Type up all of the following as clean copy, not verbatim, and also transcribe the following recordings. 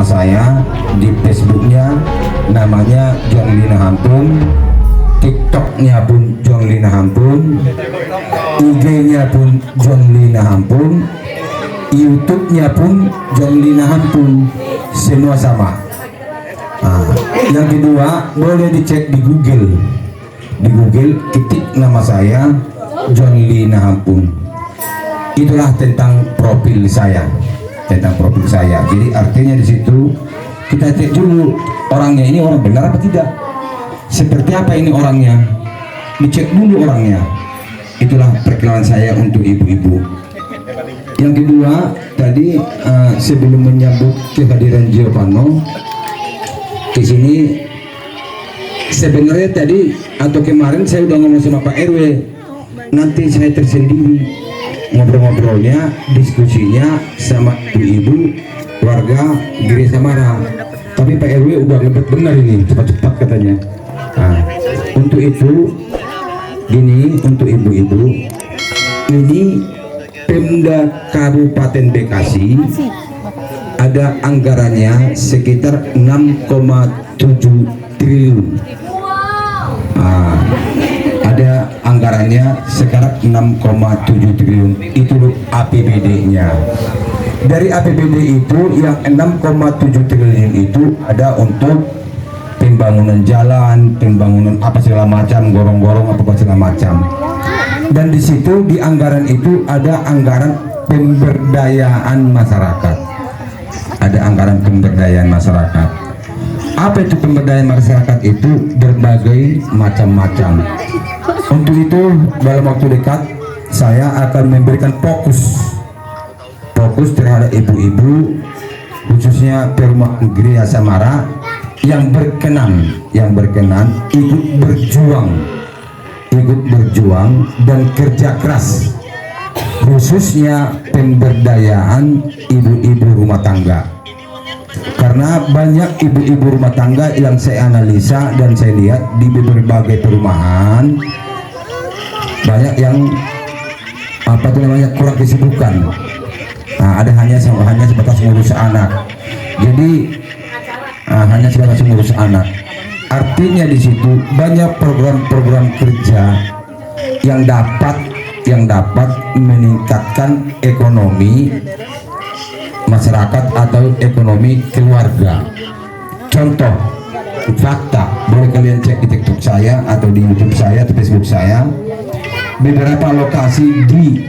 nama saya, di Facebooknya namanya John Lina Hampun, TikToknya pun John Lina Hampun, IG-nya pun John Lina Hampun, YouTube-nya pun John Lina Hampun, semua sama. Yang kedua, boleh dicek di Google. Di Google ketik nama saya John Lina Hampun. Itulah tentang profil saya, Jadi artinya di situ kita cek dulu orangnya ini orang benar apa tidak. Seperti apa ini orangnya? Dicek dulu orangnya. Itulah perkenalan saya untuk ibu-ibu. Yang kedua, tadi sebelum menyambut kehadiran Giovanno di sini, sebenarnya tadi atau kemarin saya udah ngomong sama Pak RW, nanti saya tersendiri ngobrol-ngobrolnya, diskusinya sama ibu-ibu warga Giri Samara. Tapi Pak RW udah ngebet benar ini, cepat-cepat katanya. Untuk itu gini, untuk ibu-ibu ini Pemda Kabupaten Bekasi ada anggarannya sekitar 6,7 triliun. Ada anggarannya sekarang 6,7 triliun, itu APBD-nya. Dari APBD itu yang 6,7 triliun itu ada untuk pembangunan jalan, pembangunan apa segala macam, gorong-gorong apa segala macam. Dan di situ di anggaran itu ada anggaran pemberdayaan masyarakat. Ada anggaran pemberdayaan masyarakat. Apa itu pemberdayaan masyarakat? Itu berbagai macam-macam. Untuk itu dalam waktu dekat saya akan memberikan fokus terhadap ibu-ibu, khususnya Perumahan Gria Samara yang berkenan ikut berjuang dan kerja keras, khususnya pemberdayaan ibu-ibu rumah tangga. Karena banyak ibu-ibu rumah tangga yang saya analisa dan saya lihat di berbagai perumahan, banyak yang kurang kesibukan. Ada hanya sebatas ngurus anak. Jadi hanya sebatas ngurus anak. Artinya di situ banyak program-program kerja yang dapat meningkatkan ekonomi masyarakat atau ekonomi keluarga. Contoh, fakta, boleh kalian cek di TikTok saya atau di YouTube saya atau Facebook saya, beberapa lokasi di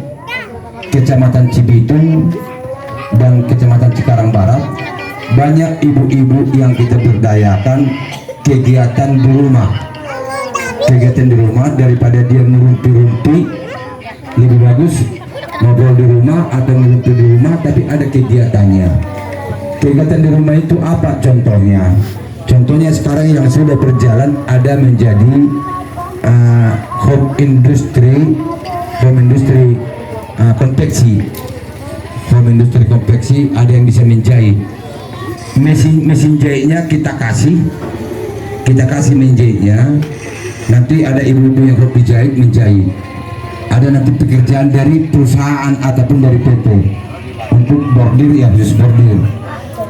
Kecamatan Cibitung dan Kecamatan Cikarang Barat, banyak ibu-ibu yang kita berdayakan kegiatan di rumah daripada dia ngerumpi-rumpi, lebih bagus ngobrol di rumah atau ngerumpi di rumah tapi ada kegiatannya. Kegiatan di rumah itu apa contohnya? Contohnya sekarang yang sudah berjalan ada menjadi home industry konveksi, ada yang bisa menjahit. Mesin jahitnya kita kasih menjahitnya, nanti ada ibu-ibu yang hobi menjahit. Ada nanti pekerjaan dari perusahaan ataupun dari PT untuk bordir, ya khusus bordir.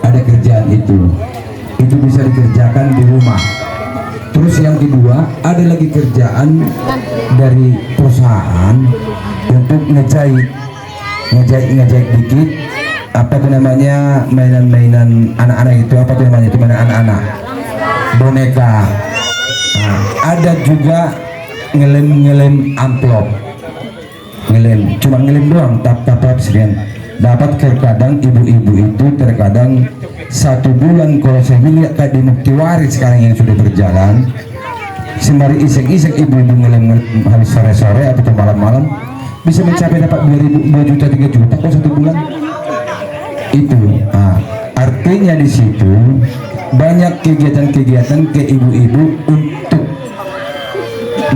Ada kerjaan itu bisa dikerjakan di rumah. Terus yang kedua, ada lagi kerjaan dari perusahaan untuk ngejahit dikit, apa itu namanya, mainan anak-anak itu, apa itu namanya, itu mainan anak-anak, boneka. Ada juga ngelem amplop, cuma ngelem doang, tap sekalian. Dapat terkadang ibu-ibu itu terkadang 1 bulan, kalau saya lihat kayak di Muktiwari sekarang yang sudah berjalan, sembari iseng-iseng ibu-ibu ngelem habis sore-sore atau malam-malam bisa mencapai dapat 2 juta 3 juta kalau 1 bulan itu. Artinya di situ banyak kegiatan-kegiatan ke ibu-ibu untuk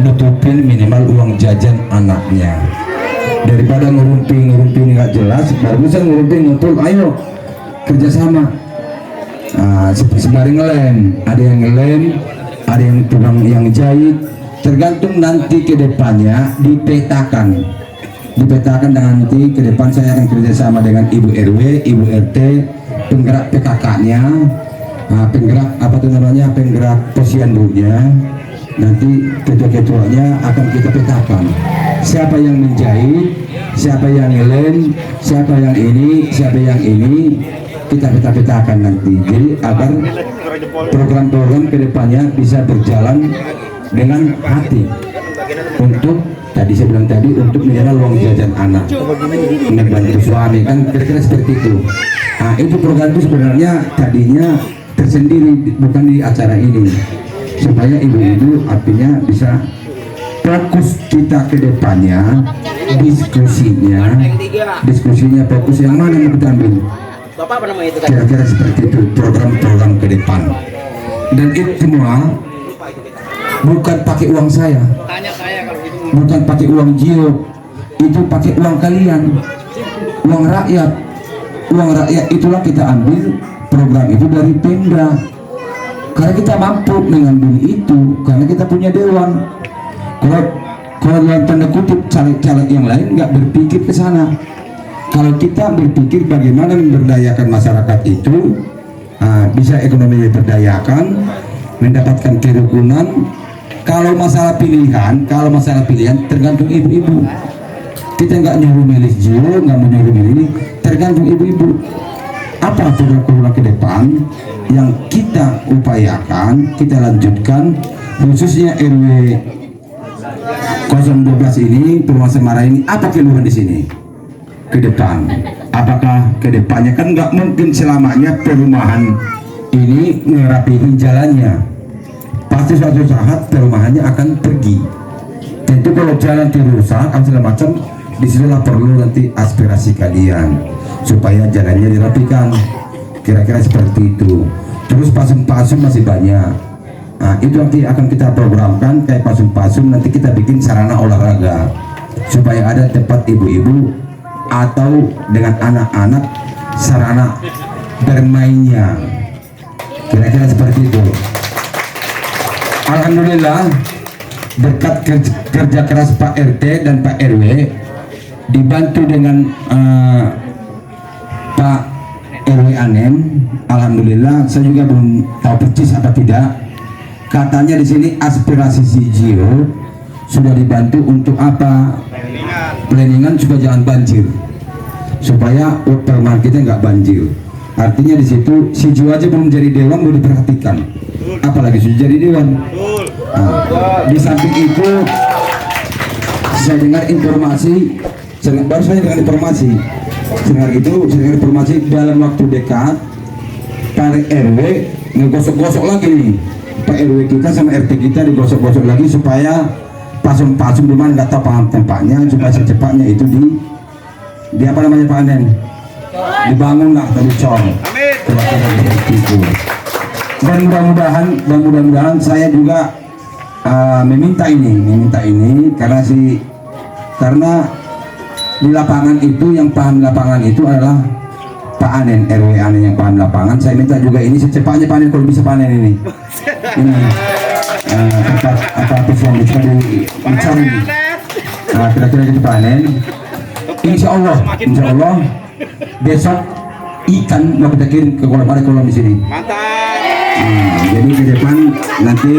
nutupin minimal uang jajan anaknya, daripada ngerumpi nggak jelas. Barusan ngerumpi ngumpul, ayo kerjasama. Sembari ngelem, ada yang ngelem, ada yang tukang yang jahit, tergantung nanti ke depannya dipetakan nanti ke depan. Saya akan kerjasama dengan ibu RW, ibu RT, penggerak PKK-nya, penggerak apa tuh namanya, penggerak posyandunya. Nanti ketua-ketuanya akan kita petakan siapa yang menjahit, siapa yang ngelem, siapa yang ini, siapa yang ini, kita peta-petakan nanti. Jadi agar program-program kedepannya bisa berjalan dengan hati untuk tadi saya bilang tadi untuk menjadi uang jajan anak, membantu suami, kan kira-kira seperti itu. Nah, itu program itu sebenarnya tadinya tersendiri, bukan di acara ini, supaya ibu-ibu artinya bisa fokus kita ke depannya, diskusinya fokus yang mana yang kita ambil. Kira-kira seperti itu program-program ke depan. Dan itu semua bukan pakai uang saya, bukan pakai uang Jio, itu pakai uang kalian, uang rakyat. Uang rakyat itulah kita ambil program itu dari Pemda, karena kita mampu mengambil itu, karena kita punya dewan. Kalau dalam tanda kutip caleg-caleg yang lain nggak berpikir ke sana. Kalau kita berpikir bagaimana memberdayakan masyarakat itu, bisa ekonomi diberdayakan, mendapatkan kerukunan. Kalau masalah pilihan tergantung ibu-ibu. Kita nggak nyuruh milih Jio, nggak mau nyuruh milih, tergantung ibu-ibu. Apa program ke depan yang kita upayakan, kita lanjutkan, khususnya RW 012 ini, Perumahan Semara ini, apa keluhan di sini ke depan? Apakah ke depannya, kan nggak mungkin selamanya perumahan ini ngerapihin jalannya, pasti suatu saat perumahannya akan pergi. Tentu kalau jalan dirusak atau segala macam, disitulah perlu nanti aspirasi kalian supaya jalannya dirapikan, kira-kira seperti itu. Terus pasum-pasum masih banyak. Nah, itu nanti akan kita programkan kayak pasum-pasum, nanti kita bikin sarana olahraga supaya ada tempat ibu-ibu atau dengan anak-anak sarana bermainnya, kira-kira seperti itu. Alhamdulillah berkat kerja keras Pak RT dan Pak RW, dibantu dengan Pak RW Anem, alhamdulillah. Saya juga belum tahu persis apa tidak, katanya di sini aspirasi si Jio sudah dibantu untuk apa, planningan supaya jangan banjir, supaya perumahan kita nggak banjir. Artinya di situ si Jio aja belum jadi dewan belum diperhatikan, apalagi sudah jadi dewan. Di samping itu saya dengar informasi, baru saya dengar informasi, saya dengar informasi dalam waktu dekat Pak RW ngegosok-gosok lagi nih, Pak RW kita sama RT kita digosok-gosok lagi supaya pasum-pasum di mana nggak tahu tempatnya, supaya secepatnya itu di apa namanya Pak Anen, dibangun lah tadi cor. Dan mudah-mudahan saya juga meminta ini karena di lapangan itu yang paham lapangan itu adalah Pak Anen, RW Anen yang paham lapangan. Saya minta juga ini secepatnya panen, kalau bisa panen ini tempat apa yang bisa dicari. Kira-kira kita panen. Insya Allah besok ikan mau kita kirim ke kolam di sini. Jadi ke depan nanti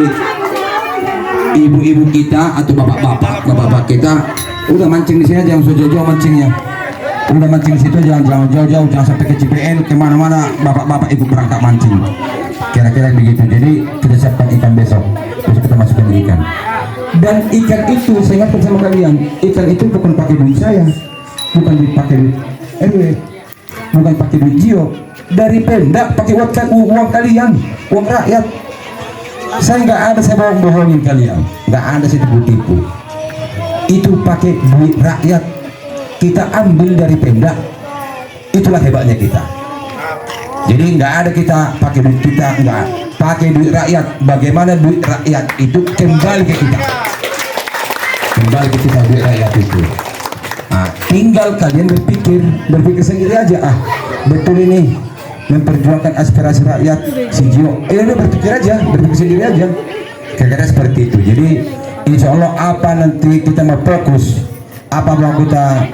ibu-ibu kita atau bapak-bapak kita udah mancing di sini, jangan jauh-jauh mancingnya. Udah mancing di situ, jangan jauh-jauh, jangan sampai ke CPN, kemana-mana bapak-bapak ibu berangkat mancing. Kira-kira begitu. Jadi kita siapkan ikan besok kita masukkan ikan. Dan ikan itu saya ingatkan sama kalian, ikan itu bukan pakai duit saya, bukan dipakai duit RW, bukan pakai duit Jio, dari Pemda, pakai uang kalian, uang rakyat. Saya nggak ada saya bohongin kalian, nggak ada saya tipu-tipu. Itu pakai duit rakyat, kita ambil dari Pemda. Itulah hebatnya kita. Jadi nggak ada kita pakai duit kita, nggak pakai duit rakyat. Bagaimana duit rakyat itu kembali ke kita, duit rakyat itu. Tinggal kalian berpikir sendiri aja. Betul ini memperjuangkan aspirasi rakyat si Jio. Udah berpikir sendiri aja. Kira-kira seperti itu. Jadi insya Allah apa nanti kita mau fokus, apa mau kita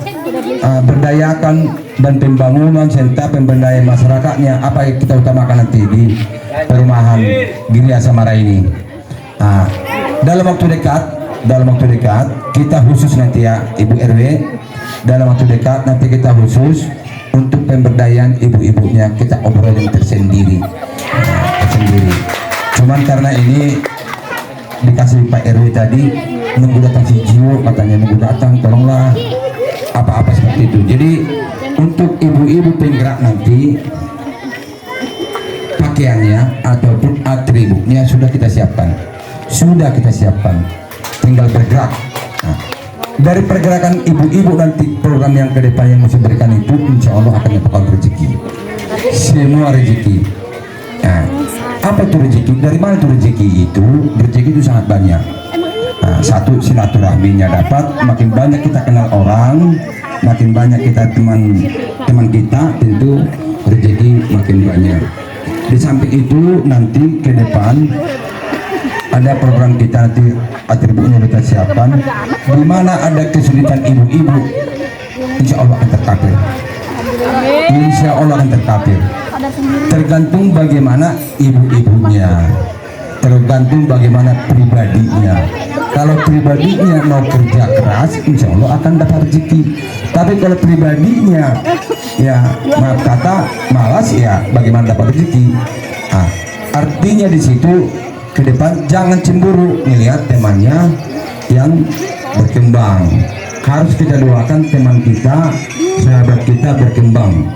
berdayakan dan pembangunan serta pemberdayaan masyarakatnya apa yang kita utamakan nanti di perumahan Giri Asamara ini. Nah, dalam waktu dekat kita khusus nanti ya Ibu RW, dalam waktu dekat nanti kita khusus untuk pemberdayaan ibu-ibunya kita obrolin tersendiri. Cuman karena ini dikasih Pak RW tadi nunggu datang si Jiwo, katanya nunggu datang, tolonglah apa-apa seperti itu. Jadi untuk ibu-ibu penggerak nanti pakaiannya ataupun atributnya sudah kita siapkan, tinggal bergerak. Nah, dari pergerakan ibu-ibu nanti program yang ke depan yang mesti berikan itu insya Allah akan dapat rezeki, semua rezeki. Nah, apa tuh rezeki? Dari mana tuh rezeki itu? Rezeki itu sangat banyak. Nah, satu, silaturahminya dapat, makin banyak kita kenal orang, makin banyak kita teman kita, tentu rezeki makin banyak. Di samping itu nanti ke depan ada program kita nanti atributnya kita siapkan, di mana ada kesulitan ibu-ibu, insya Allah akan terkabul. Insya Allah akan terkabul. Tergantung bagaimana ibu-ibunya, tergantung bagaimana pribadinya. Kalau pribadinya mau kerja keras, insya Allah akan dapat rezeki. Tapi kalau pribadinya, ya maaf kata, malas, ya bagaimana dapat rezeki? Nah, artinya di situ ke depan jangan cemburu melihat temannya yang berkembang. Harus kita doakan teman kita, sahabat kita berkembang.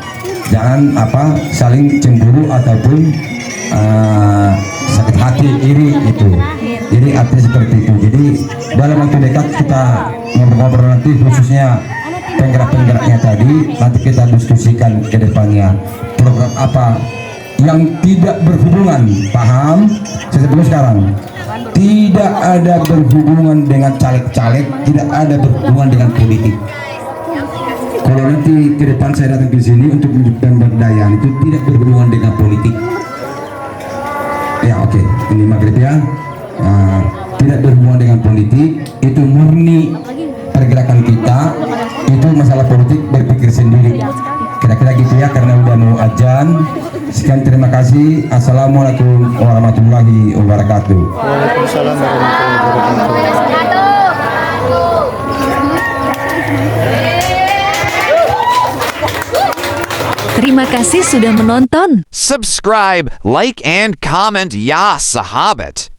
Jangan saling cemburu ataupun sakit hati, iri itu. Jadi artinya seperti itu. Jadi dalam waktu dekat kita ngobrol-ngobrol nanti khususnya penggerak-penggeraknya tadi, nanti kita diskusikan ke depannya program apa yang tidak berhubungan, paham? Sebelum sekarang tidak ada berhubungan dengan caleg-caleg, tidak ada berhubungan dengan politik. Kalau nanti ke depan saya datang ke sini untuk pemberdayaan itu tidak berhubungan dengan politik. Ya oke, ini maghrib ya. Tidak berhubungan dengan politik, itu murni pergerakan kita, itu masalah politik berpikir sendiri. Kira-kira gitu ya, karena udah mau azan. Sekian, terima kasih. Assalamualaikum warahmatullahi wabarakatuh. Waalaikumsalam warahmatullahi wabarakatuh. Terima kasih sudah menonton. Subscribe, like, and comment, ya sahabat.